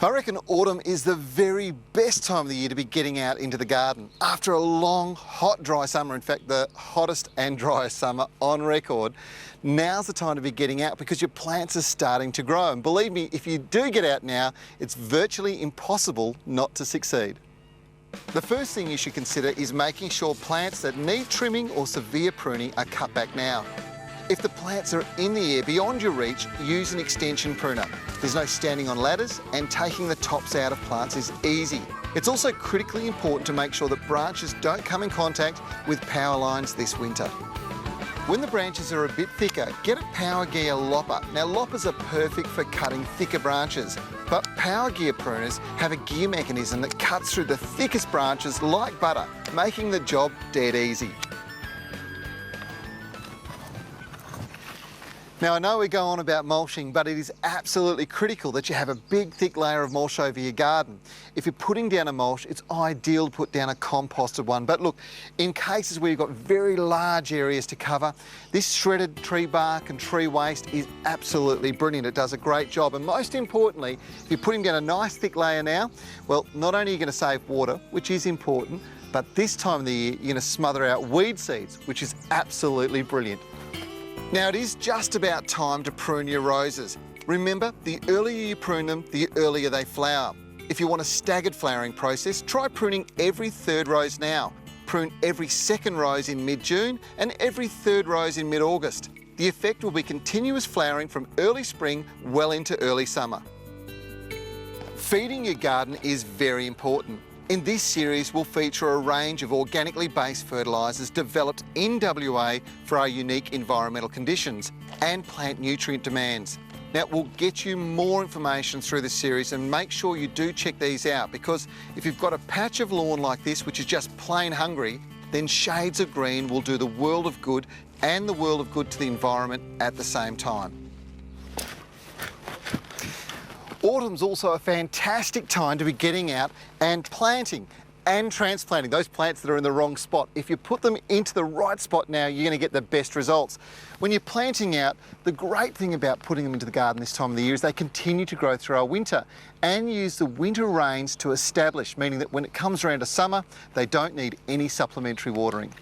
I reckon autumn is the very best time of the year to be getting out into the garden. After a long, hot, dry summer, in fact the hottest and driest summer on record, now's the time to be getting out because your plants are starting to grow. And believe me, if you do get out now, it's virtually impossible not to succeed. The first thing you should consider is making sure plants that need trimming or severe pruning are cut back now. If the plants are in the air beyond your reach, use an extension pruner. There's no standing on ladders and taking the tops out of plants is easy. It's also critically important to make sure that branches don't come in contact with power lines this winter. When the branches are a bit thicker, get a Power Gear lopper. Now loppers are perfect for cutting thicker branches, but Power Gear pruners have a gear mechanism that cuts through the thickest branches like butter, making the job dead easy. Now I know we go on about mulching, but it is absolutely critical that you have a big thick layer of mulch over your garden. If you're putting down a mulch, it's ideal to put down a composted one. But look, in cases where you've got very large areas to cover, this shredded tree bark and tree waste is absolutely brilliant. It does a great job. And most importantly, if you're putting down a nice thick layer now, well, not only are you going to save water, which is important, but this time of the year, you're going to smother out weed seeds, which is absolutely brilliant. Now it is just about time to prune your roses. Remember, the earlier you prune them, the earlier they flower. If you want a staggered flowering process, try pruning every third rose now. Prune every second rose in mid-June and every third rose in mid-August. The effect will be continuous flowering from early spring well into early summer. Feeding your garden is very important. In this series, we'll feature a range of organically based fertilisers developed in WA for our unique environmental conditions and plant nutrient demands. Now, we'll get you more information through this series and make sure you do check these out because if you've got a patch of lawn like this which is just plain hungry, then shades of green will do the world of good and the world of good to the environment at the same time. Autumn's also a fantastic time to be getting out and planting and transplanting those plants that are in the wrong spot. If you put them into the right spot now, you're going to get the best results. When you're planting out, the great thing about putting them into the garden this time of the year is they continue to grow through our winter and use the winter rains to establish, meaning that when it comes around to summer, they don't need any supplementary watering.